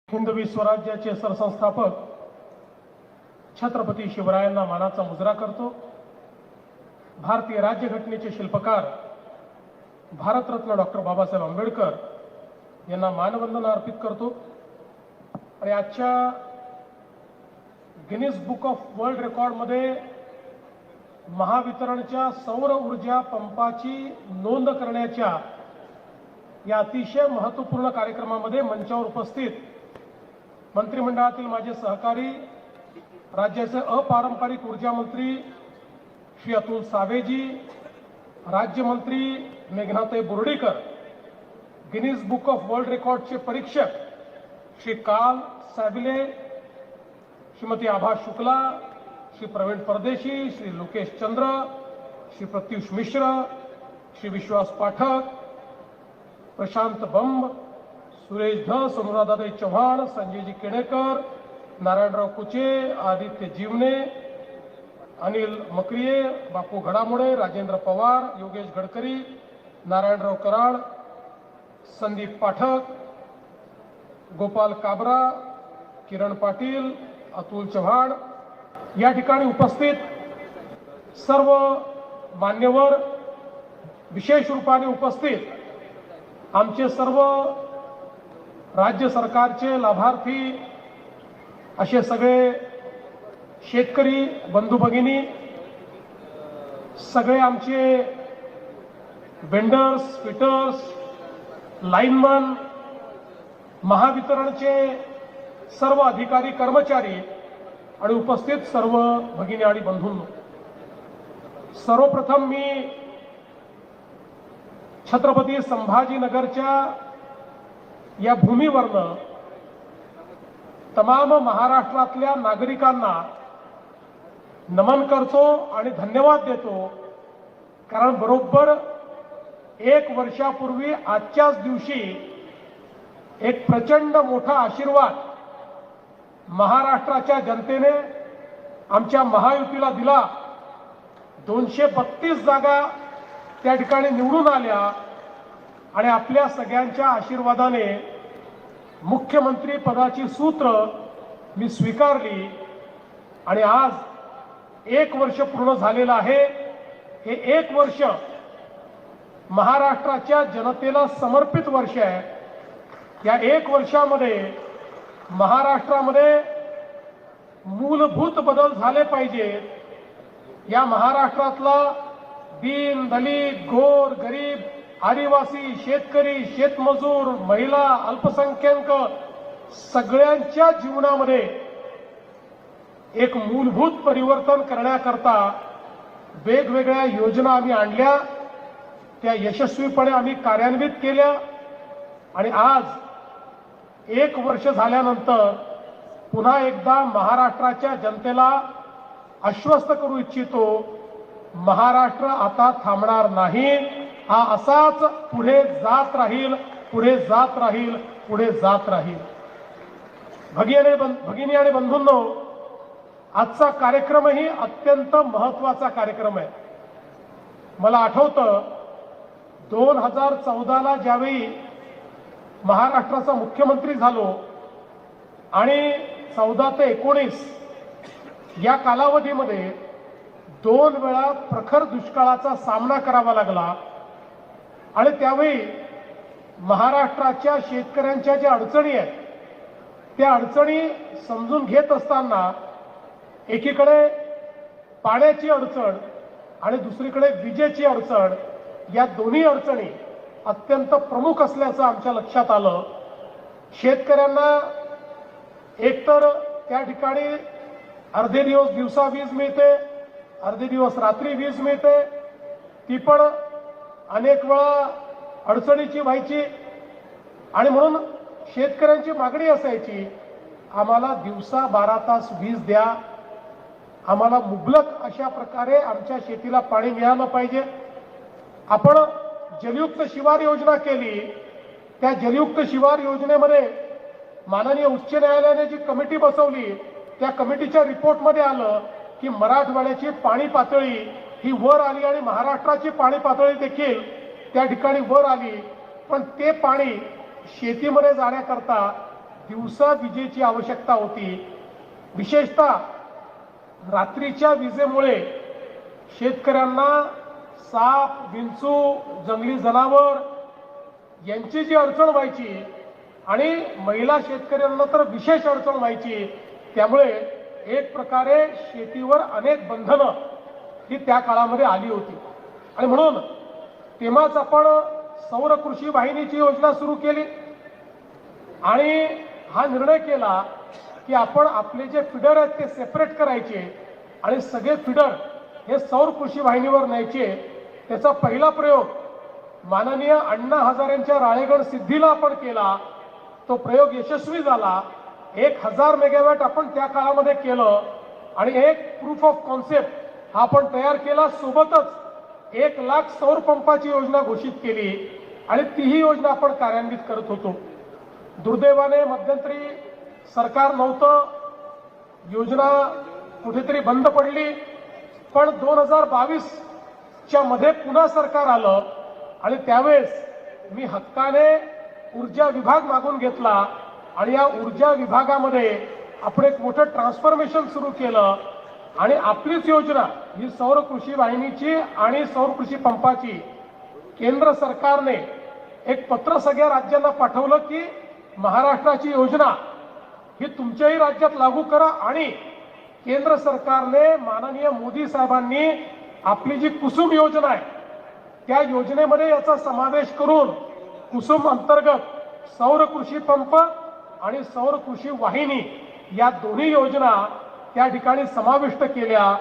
हिंदवी स्वराज्याचे सरसंस्थापक छत्रपती शिवरायांना मानाचा मुजरा करतो। भारतीय राज्यघटनेचे शिल्पकार भारतरत्न डॉक्टर बाबासाहेब आंबेडकर यांना मानवंदना अर्पित करतो। आणि आजच्या गिनीज बुक ऑफ वर्ल्ड रेकॉर्डमध्ये महावितरणच्या सौर ऊर्जा पंपाची नोंद करण्याच्या या अतिशय महत्त्वपूर्ण कार्यक्रमामध्ये मंचावर उपस्थित मंत्रिमंडळातील माझे सहकारी राज्याचे अपारंपरिक ऊर्जा मंत्री श्री अतुल सावेजी, राज्यमंत्री मेघनाताई Bordikar, Guinness book of world रेकॉर्डचे परीक्षक श्री काल सॅबिले, श्रीमती आभा शुक्ला, श्री प्रवीण परदेशी, श्री लोकेश चंद्र, श्री प्रत्युष मिश्र, श्री विश्वास पाठक, प्रशांत बंब, सुरेश धस, अनुराधाताई चव्हाण, संजयजी केणेकर, नारायणराव कुचे, आदित्य जीवने, अनिल मक्रिये, बापू घडामोडे, राजेंद्र पवार, योगेश गडकरी, नारायणराव कराड, संदीप पाठक, गोपाल काबरा, किरण पाटील, अतुल चव्हाण, या ठिकाणी उपस्थित सर्व मान्यवर, विशेष रूपाने उपस्थित आमचे सर्व राज्य सरकारचे लाभार्थी असे सगळे शेतकरी बंधू भगिनी, सगळे आमचे वेंडर्स, फिटर्स, लाईनमन, महावितरणचे सर्व अधिकारी कर्मचारी आणि उपस्थित सर्व भगिनी आणि बंधूंनो, सर्वप्रथम मी छत्रपती संभाजीनगरच्या या भूमीवरनं तमाम महाराष्ट्रातल्या नागरिकांना नमन करतो आणि धन्यवाद देतो। कारण बरोबर 1 वर्षापूर्वी आजच्याच दिवशी एक प्रचंड मोठा आशीर्वाद महाराष्ट्राच्या जनतेने आमच्या महायुतीला दिला। 232 जागा त्या ठिकाणी निवडून आल्या आणि आपल्या सगळ्यांच्या आशीर्वादाने मुख्यमंत्री पदाची सूत्र मी स्वीकारली आणि आज 1 वर्ष पूर्ण झालेलं आहे। हे 1 वर्ष महाराष्ट्राच्या जनतेला समर्पित वर्ष आहे। या 1 वर्षामध्ये महाराष्ट्रामध्ये मूलभूत बदल झाले पाहिजेत। या महाराष्ट्रातला दीन, दलित, गोर, गरीब, आदिवासी, शेतकरी, शेतमजूर, महिला, अल्पसंख्याक सगळ्यांच्या जीवनामध्ये एक मूलभूत परिवर्तन करण्याकरता वेगवेगळ्या योजना आम्ही आणल्या, त्या यशस्वीपणे आम्ही कार्यान्वित केल्या आणि आज 1 वर्ष झाल्यानंतर पुन्हा एकदा महाराष्ट्राच्या जनतेला आश्वस्त करू इच्छितो, महाराष्ट्र आता थांबणार नाही। हा असाच पुढे जात राहील, पुढे जात राहील, पुढे जात राहील। भगिनी आणि बंधूंनो, आजचा कार्यक्रमही अत्यंत महत्त्वाचा कार्यक्रम आहे। मला आठवतं 2014ला ज्यावेळी महाराष्ट्राचा मुख्यमंत्री झालो आणि 14 ते 19 या कालावधीमध्ये 2 वेळा प्रखर दुष्काळाचा सामना करावा लागला आणि त्यावेळी महाराष्ट्राच्या शेतकऱ्यांच्या ज्या अडचणी आहेत त्या अडचणी समजून घेत असताना एकीकडे पाण्याची अडचण आणि दुसरीकडे विजेची अडचण, या दोन्ही अडचणी अत्यंत प्रमुख असल्याचं आमच्या लक्षात आलं। शेतकऱ्यांना एकतर त्या ठिकाणी अर्धे दिवस दिवसा वीज मिळते, अर्धे दिवस रात्री वीज मिळते, ती पण अनेक वेळा अडचणीची व्हायची आणि म्हणून शेतकऱ्यांची मागणी असायची, आम्हाला दिवसा 12 तास वीज द्या, आम्हाला मुबलक अशा प्रकारे आमच्या शेतीला पाणी मिळालं पाहिजे। आपण जलयुक्त शिवार योजना केली, त्या जलयुक्त शिवार योजनेमध्ये माननीय उच्च न्यायालयाने जी कमिटी बसवली त्या कमिटीच्या रिपोर्टमध्ये आलं की मराठवाड्याची पाणी पातळी ही वर आली आणि महाराष्ट्राची पाणी पातळी देखील त्या ठिकाणी वर आली, पण ते पाणी शेतीमध्ये जाण्याकरता दिवसा विजेची आवश्यकता होती. विशेषतः रात्रीच्या विजेमुळे शेतकऱ्यांना साप, विंचू, जंगली जनावर यांची जी अडचण व्हायची आणि महिला शेतकऱ्यांना तर विशेष अडचण व्हायची, त्यामुळे एक प्रकारे शेतीवर अनेक बंधनं ही त्या काळामध्ये आली होती. आणि म्हणून तेव्हाच आपण सौर कृषी वाहिनीची योजना सुरू केली आणि हा निर्णय केला की आपण आपले जे फिडर आहेत ते सेपरेट करायचे आणि सगळे फिडर हे सौर कृषी वाहिनीवर न्यायचे. त्याचा पहिला प्रयोग माननीय अण्णा हजारेंच्या राळेगण सिद्धीला आपण केला. तो प्रयोग यशस्वी झाला. 1000 मेगावॅट आपण त्या काळामध्ये केलं आणि एक प्रूफ ऑफ कॉन्सेप्ट हा आपण तयार केला. सोबतच 1 लाख सौर पंपाची योजना घोषित केली आणि तीही योजना आपण कार्यान्वित करत होतो. दुर्दैवाने मध्यंतरी सरकार नव्हतं, योजना कुठेतरी बंद पडली. पण 2022च्या मध्ये पुन्हा सरकार आलं आणि त्यावेळेस मी हक्काने ऊर्जा विभाग मागून घेतला आणि या ऊर्जा विभागामध्ये आपण एक मोठं ट्रान्सफॉर्मेशन सुरू केलं आणि आपलीच योजना ही सौर कृषी वाहिनीची आणि सौर कृषी पंपाची केंद्र सरकारने एक पत्र सगळ्या राज्यांना पाठवलं की महाराष्ट्राची योजना ही तुमच्याही राज्यात लागू करा. आणि केंद्र सरकारने माननीय मोदी साहेबांनी आपली जी कुसुम योजना आहे त्या योजनेमध्ये याचा समावेश करून कुसुम अंतर्गत सौर कृषी पंप आणि सौर कृषी वाहिनी या दोन्ही योजना त्या ठिकाणी समाविष्ट केल्या.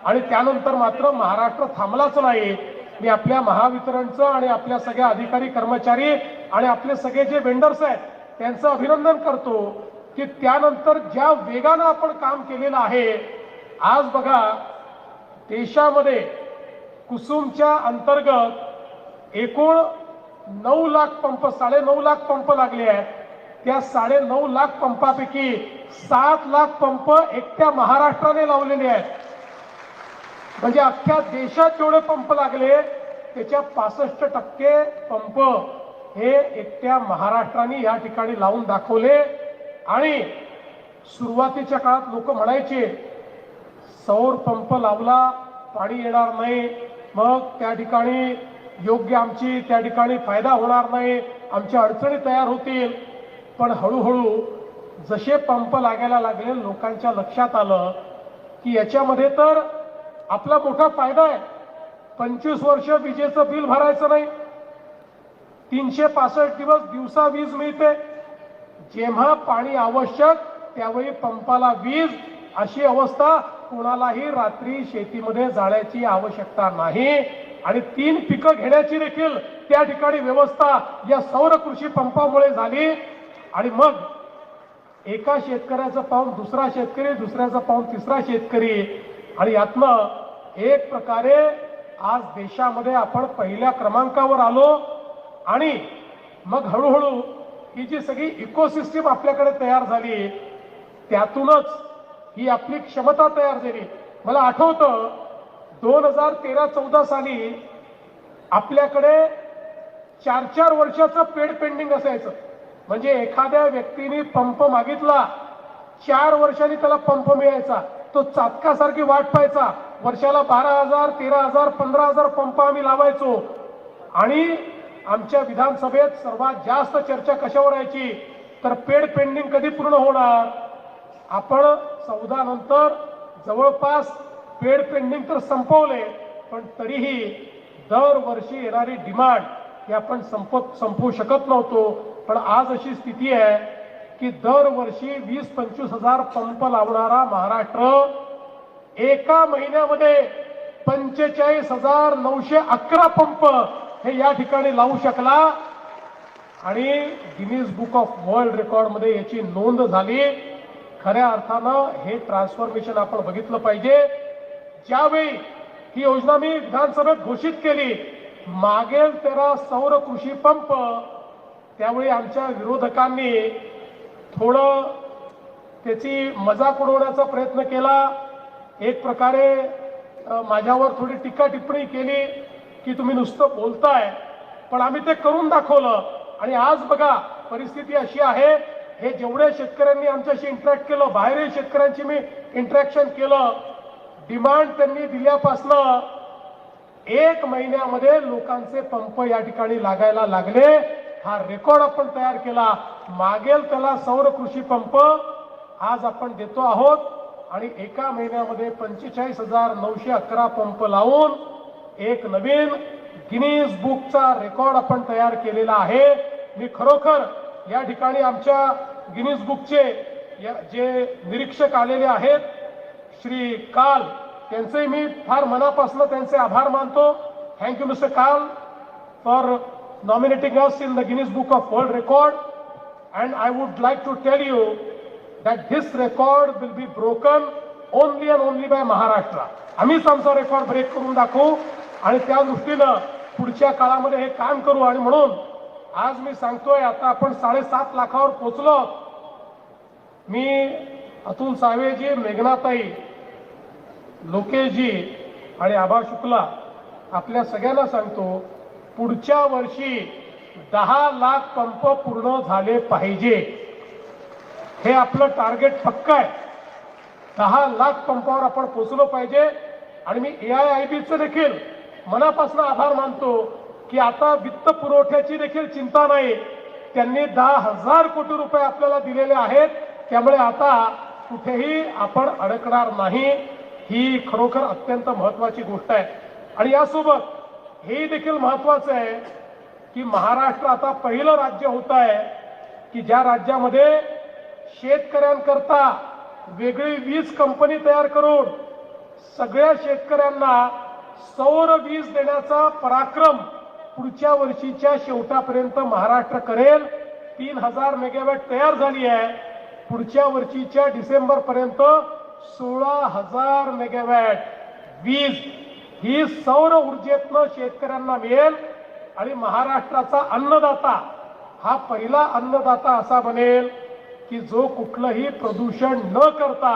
आणि त्यानंतर मात्र महाराष्ट्र थांबलाच नाही. मी आपल्या महावितरणचं आणि आपल्या सगळ्या अधिकारी कर्मचारी आणि आपले सगळे जे वेंडर्स आहेत त्यांचं अभिनंदन करतो की त्यानंतर ज्या वेगानं आपण काम केलेलं आहे. आज बघा देशामध्ये कुसुमच्या अंतर्गत एकूण 9 लाख पंप 9.5 लाख पंप लागले आहेत. त्या 9.5 लाख पंपापैकी 7 लाख पंप एकट्या महाराष्ट्राने लावलेले आहेत. म्हणजे अख्ख्या देशात जेवढे पंप लागले त्याच्या 65% पंप हे एकट्या महाराष्ट्राने या ठिकाणी लावून दाखवले. आणि सुरुवातीच्या काळात लोक म्हणायचे सौर पंप लावला पाणी येणार नाही, मग त्या ठिकाणी योग्य आमची त्या ठिकाणी फायदा होणार नाही, आमच्या अडचणी तयार होतील. पण हळूहळू जसे पंप लागायला लागले लोकांच्या लक्षात आलं की याच्यामध्ये तर आपला मोठा फायदा आहे. 25 वर्ष विजेचं बिल भरायचं नाही, 365 दिवस दिवसा वीज मिळते. जेव्हा पाणी आवश्यक त्यावेळी पंपाला वीज, अशी अवस्था. कोणालाही रात्री शेतीमध्ये जाण्याची आवश्यकता नाही आणि 3 पिकं घेण्याची देखील त्या ठिकाणी व्यवस्था या सौर कृषी पंपामुळे झाली. आणि मग एका शेतकऱ्याचं पाऊण दुसरा शेतकरी, दुसऱ्याचं पाऊण तिसरा शेतकरी आणि यातनं एक प्रकारे आज देशामध्ये आपण पहिल्या क्रमांकावर आलो. आणि मग हळूहळू ही जी सगळी इकोसिस्टीम आपल्याकडे तयार झाली त्यातूनच ही आपली क्षमता तयार झाली. मला आठवतं 2013-14 साली आपल्याकडे 4-4 वर्षाचं पेड पेंडिंग असायचं. म्हणजे एखाद्या व्यक्तीने पंप मागितला 4 वर्षांनी त्याला पंप मिळायचा. तो चातकासारखी वाट पाहायचा. वर्षाला 12,000, 13,000, 15,000 पंप आम्ही लावायचो. आणि आमच्या विधानसभेत सर्वात जास्त चर्चा कशावर व्हायची तर पेड पेंडिंग कधी पूर्ण होणार. आपण 14 नंतर जवळपास पेड पेंडिंग तर संपवले, पण तरीही दरवर्षी येणारी डिमांड ही आपण संपवू शकत नव्हतो. पण आज अशी स्थिती आहे की दरवर्षी 20-25 हजार पंप लावणारा महाराष्ट्र एका महिन्यामध्ये 45,911 पंप हे या ठिकाणी लावू शकला. आणि Guinness book of world record मध्ये याची नोंद झाली. खऱ्या अर्थानं हे ट्रान्सफॉर्मेशन आपण बघितलं पाहिजे. ज्यावेळी ही योजना मी विधानसभेत घोषित केली मागेल तेरा सौर कृषी पंप, त्यावेळी आमच्या विरोधकांनी थोडं त्याची मजाक उडवण्याचा प्रयत्न केला. एक प्रकारे माझ्यावर थोडी टीका टिप्पणी केली की तुम्ही नुसतं बोलताय, पण आम्ही ते करून दाखवलं. आणि आज बघा परिस्थिती अशी आहे हे जेवढे शेतकऱ्यांनी आमच्याशी इंटरॅक्ट केलं, बाहेरील शेतकऱ्यांची मी इंटरॅक्शन केलं, डिमांड त्यांनी दिल्यापासनं 1 महिन्यामध्ये लोकांचे पंप या ठिकाणी लागायला लागले. हा रेकॉर्ड आपण तयार केला. मागेल त्याला सौर कृषी पंप आज आपण देतो आहोत आणि 1 महिन्यामध्ये 45,911 पंप लावून एक नवीन गिनीज बुकचा रेकॉर्ड आपण तयार केलेला आहे. मी खरोखर या ठिकाणी आमच्या गिनीज बुकचे जे निरीक्षक आलेले आहेत श्री काल, त्यांचे मी फार मनापासून त्यांचे आभार मानतो. थँक्यू मिस्टर काल for nominating us in the Guinness Book of World Record, and I would like to tell you that this record will be broken only and only by Maharashtra. आम्हीच आमचा रेकॉर्ड ब्रेक करून दाखवू आणि त्या दृष्टीनं पुढच्या काळामध्ये हे काम करू. आणि म्हणून आज मी सांगतोय, आता आपण 7.5 लाखावर पोहोचलो. मी अतुल सावेजी, मेघनाताई, लोकेशजी आणि आभा शुक्ला आपल्या सगळ्यांना सांगतो, पुढच्या वर्षी 10 लाख पंप पूर्ण झाले पाहिजे. हे आपलं टार्गेट पक्का आहे. 10 लाख पंपावर आपण पोहोचलो पाहिजे. आणि मी AIIBचं देखील मनापासून आभार मानतो की आता वित्त पुरवठ्याची देखील चिंता नाही. त्यांनी 10,000 कोटी रुपये आपल्याला दिलेले आहेत. त्यामुळे आता कुठेही आपण अडकणार नाही. ही खरोखर अत्यंत महत्वाची गोष्ट आहे. आणि यासोबत हे देखील महत्वाचं आहे की महाराष्ट्र आता पहिलं राज्य होत आहे की ज्या राज्यामध्ये शेतकऱ्यांकरता वेगळी वीज कंपनी तयार करून सगळ्या शेतकऱ्यांना सौर वीज देण्याचा पराक्रम पुढच्या वर्षीच्या शेवटापर्यंत महाराष्ट्र करेल. 3,000 मेगावॅट तयार झाली आहे. पुढच्या वर्षीच्या डिसेंबर पर्यंत 16,000 मेगावॅट वीज ही सौर ऊर्जेतनं शेतकऱ्यांना मिळेल. आणि महाराष्ट्राचा अन्नदाता हा पहिला अन्नदाता असा बनेल की जो कुठलंही प्रदूषण न करता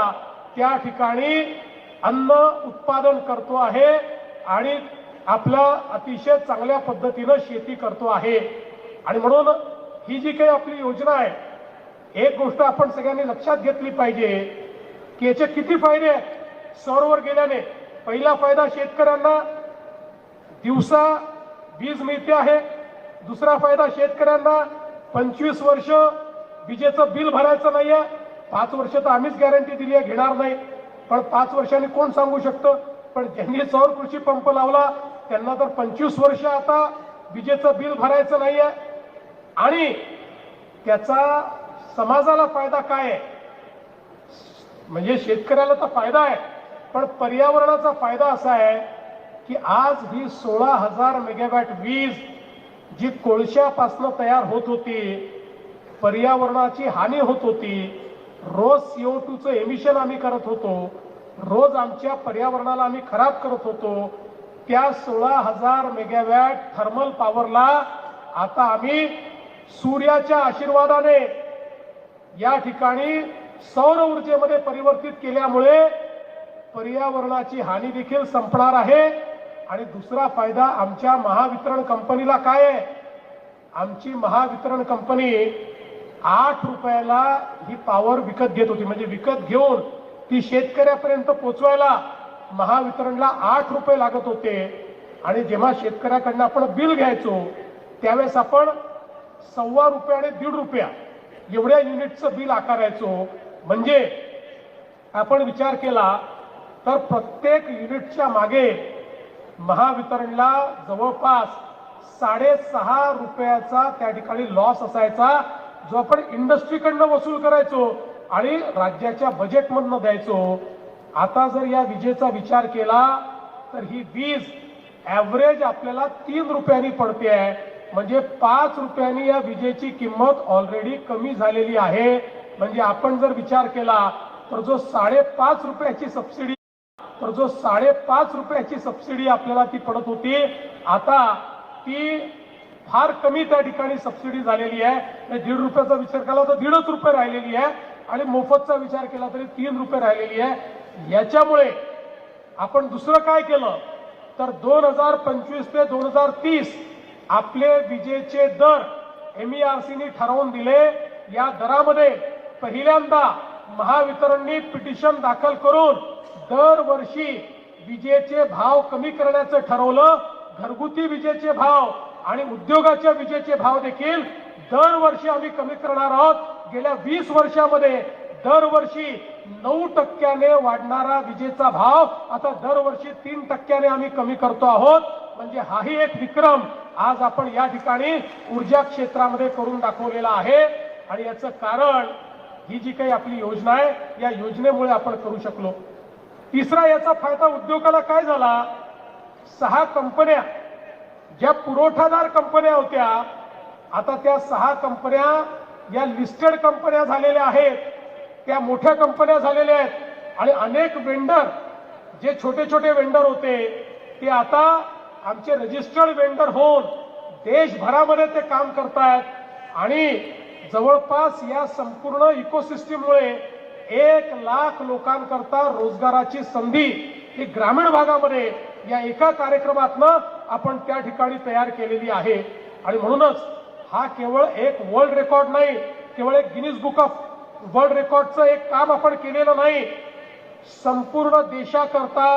त्या ठिकाणी अन्न उत्पादन करतो आहे आणि आपल्या अतिशय चांगल्या पद्धतीनं शेती करतो आहे. आणि म्हणून ही जी काही आपली योजना आहे, एक गोष्ट आपण सगळ्यांनी लक्षात घेतली पाहिजे की याचे किती फायदे आहेत. सौरवर गेल्याने पहिला फायदा शेतकऱ्यांना दिवसा वीज मिळते आहे. दुसरा फायदा शेतकऱ्यांना 25 वर्ष विजेचं बिल भरायचं नाहीये. 5 वर्ष तर आम्हीच गॅरंटी दिली आहे, घेणार नाही. पण 5 वर्षांनी कोण सांगू शकतं. पण ज्यांनी सौर कृषी पंप लावला त्यांना तर 25 वर्ष आता विजेचं बिल भरायचं नाहीये. आणि त्याचा समाजाला फायदा काय आहे, म्हणजे शेतकऱ्याला तर फायदा आहे, पण पर्यावरणाचा फायदा असा आहे की आज ही 16,000 मेगावॅट वीज जी कोळशापासून तयार होत होती, पर्यावरणाची हानी होत होती. रोज CO2चं एमिशन आम्ही करत होतो, रोज आमच्या पर्यावरणाला आम्ही खराब करत होतो. त्या 16,000 मेगावॅट थर्मल पॉवरला आता आम्ही सूर्याच्या आशीर्वादाने या ठिकाणी सौर ऊर्जेमध्ये परिवर्तित केल्यामुळे पर्यावरणाची हानी देखील संपणार आहे. आणि दुसरा फायदा आमच्या महावितरण कंपनीला काय आहे, आमची महावितरण कंपनी 8 रुपयाला ही पॉवर विकत घेत होती. म्हणजे विकत घेऊन ती शेतकऱ्यापर्यंत पोहोचवायला महावितरणला 8 रुपये लागत होते. आणि जेव्हा शेतकऱ्याकडनं आपण बिल घ्यायचो त्यावेळेस आपण ₹1.25 आणि ₹1.5 एवढ्या युनिटचं बिल आकारायचो. म्हणजे आपण विचार केला तर प्रत्येक युनिटच्या मागे महावितरणला जवळपास 6.5 रुपयाचा त्या ठिकाणी लॉस असायचा, जो आपण इंडस्ट्रीकडनं वसूल करायचो आणि राज्याच्या बजेटमधनं द्यायचो. आता जर या विजेचा विचार केला तर ही वीज ॲव्हरेज आपल्याला 3 रुपयांनी पडते आहे. म्हणजे 5 रुपयांनी या विजेची किंमत ऑलरेडी कमी झालेली आहे. म्हणजे आपण जर विचार केला तर जो 5.5 रुपयाची सबसिडी आपल्याला ती पडत होती, आता ती फार कमी त्या ठिकाणी सबसिडी झालेली आहे. ₹1.5 रुपयाचा विचार केला तर ₹1.5 राहिलेली आहे आणि मोफतचा विचार केला तरी ₹3 राहिलेली आहे. याच्यामुळे आपण दुसरं काय केलं तर 2025 ते 2030 आपले विजेचे दर MERCने ठरवून दिले या दरामध्ये पहिल्यांदा महावितरणने पिटिशन दाखल करून दरवर्षी विजेचे भाव कमी करण्याचं ठरवलं. घरगुती विजेचे भाव आणि उद्योगाच्या विजेचे भाव देखील दरवर्षी आम्ही कमी करणार आहोत. गेल्या 20 वर्षामध्ये दरवर्षी 9% वाढणारा विजेचा भाव आता दरवर्षी 3% आम्ही कमी करतो आहोत. म्हणजे हाही एक विक्रम आज आपण या ठिकाणी ऊर्जा क्षेत्रामध्ये करून दाखवलेला आहे. आणि याचं कारण ही जी काही आपली योजना आहे या योजनेमुळे आपण करू शकलो. तिसरा याचा फायदा उद्योगाला काय झाला, 6 कंपन्या ज्या पुरवठादार कंपन्या होत्या आता त्या 6 कंपन्या या लिस्टेड कंपन्या झालेल्या आहेत, त्या मोठ्या कंपन्या झालेल्या आहेत. आणि अनेक वेंडर जे छोटे छोटे वेंडर होते ते आता आमचे रजिस्टर्ड वेंडर होऊन देशभरामध्ये ते काम करतायत. आणि जवळपास या संपूर्ण इकोसिस्टीममुळे 1 लाख लोकांकरता रोजगाराची संधी ही ग्रामीण भागामध्ये या एका कार्यक्रमातनं आपण त्या ठिकाणी तयार केलेली आहे. आणि म्हणूनच हा केवळ एक वर्ल्ड रेकॉर्ड नाही, केवळ एक गिनीज बुक ऑफ वर्ल्ड रेकॉर्डचं एक काम आपण केलेलं नाही, संपूर्ण देशाकरता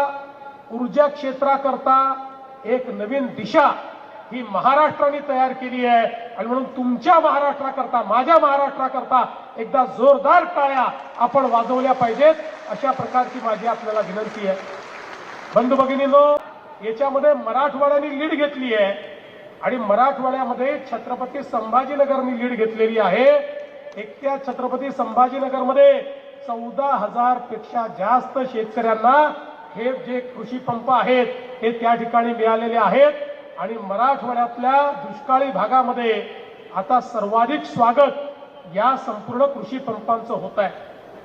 ऊर्जा क्षेत्राकरता एक नवीन दिशा ही महाराष्ट्राने तयार केली आहे. आणि म्हणून तुमच्या महाराष्ट्राकरता, माझ्या महाराष्ट्राकरता एकदा जोरदार टाळ्या आपण वाजवल्या पाहिजेत, अशा प्रकारची माझी आपल्याला विनंती आहे. बंधू भगिनींनो, याच्यामध्ये मराठवाड्याने लीड घेतली आहे आणि मराठवाड्यामध्ये छत्रपती संभाजीनगरने लीड घेतलेली आहे. एकट्या छत्रपती संभाजीनगरमध्ये 14,000 पेक्षा जास्त शेतकऱ्यांना हे जे कृषी पंप आहेत हे त्या ठिकाणी मिळालेले आहेत. आणि मराठवाड्यातल्या दुष्काळी भागामध्ये आता सर्वाधिक स्वागत या संपूर्ण कृषी पंपांचं होत आहे.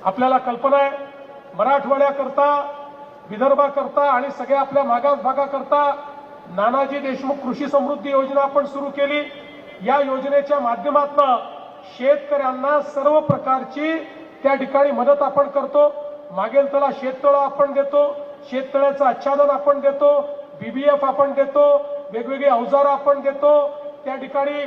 आपल्याला कल्पना आहे, मराठवाड्याकरता, विदर्भाकरता आणि सगळ्या आपल्या मागास भागाकरता नानाजी देशमुख कृषी समृद्धी योजना आपण सुरू केली. या योजनेच्या माध्यमातून शेतकऱ्यांना सर्व प्रकारची त्या ठिकाणी मदत आपण करतो. मागेल त्याला शेततळं आपण देतो, शेततळ्याचं आच्छादन आपण देतो, बीबीएफ आपण देतो, वेगवेगळे अवजार आपण देतो, त्या ठिकाणी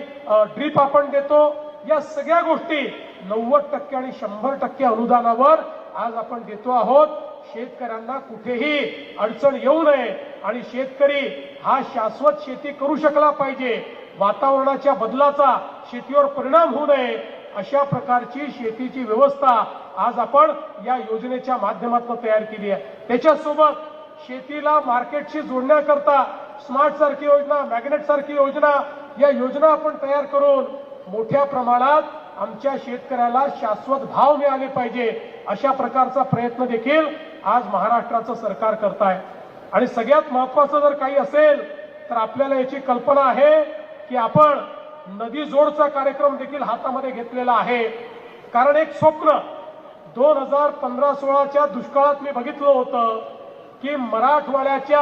ड्रीप आपण देतो. या सगळ्या गोष्टी 90% आणि 100% अनुदानावर आज आपण देतो आहोत. शेतकऱ्यांना कुठेही अडचण येऊ नये आणि शेतकरी हा शाश्वत शेती करू शकला पाहिजे, वातावरणाच्या बदलाचा शेतीवर परिणाम होऊ नये, अशा प्रकारची शेतीची व्यवस्था आज आपण या योजनेच्या माध्यमातून तयार केली आहे. त्याच्यासोबत शेतीला मार्केटशी जोडण्याकरता स्मार्ट सारखी योजना, मॅग्नेट सारखी योजना, या योजना आपण तयार करून मोठ्या प्रमाणात आमच्या शेतकऱ्याला शाश्वत भाव मिळाले पाहिजे, अशा प्रकारचा प्रयत्न देखील आज महाराष्ट्राचं सरकार करत आहे. आणि सगळ्यात महत्त्वाचं जर काही असेल तर आपल्याला याची कल्पना आहे की आपण नदी जोडचा कार्यक्रम देखील हातामध्ये घेतलेला आहे. कारण एक स्वप्न 2015-16च्या दुष्काळात मी बघितलं होतं की मराठवाड्याच्या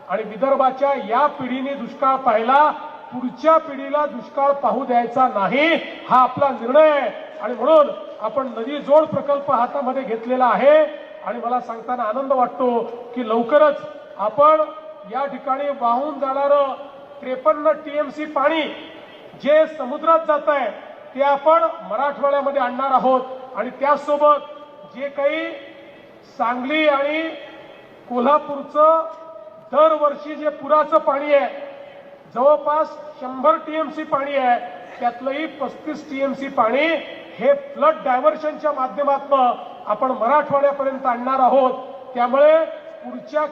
आणि विदर्भाच्या या पिढीने दुष्काळ पाहिला, पुढच्या पिढीला दुष्काळ पाहू द्यायचा नाही, हा आपला निर्णय आहे. आणि म्हणून आपण नदी जोड प्रकल्प हातामध्ये घेतलेला आहे. आणि मला सांगताना आनंद वाटतो की लवकरच आपण या ठिकाणी वाहून जाणारं 53 TMC पाणी जे समुद्रात जात आहे ते आपण मराठवाड्यामध्ये आणणार आहोत. आणि त्यासोबत जे काही सांगली आणि कोल्हापूरचं दरवर्षी जे पुराचं पाणी आहे, जवळपास 100 TMC पाणी आहे, त्यातलंही 35 TMC पाणी हे फ्लड डायव्हर्शनच्या माध्यमातून आपण मराठवाड्यापर्यंत आणणार आहोत. त्यामुळे पुढच्या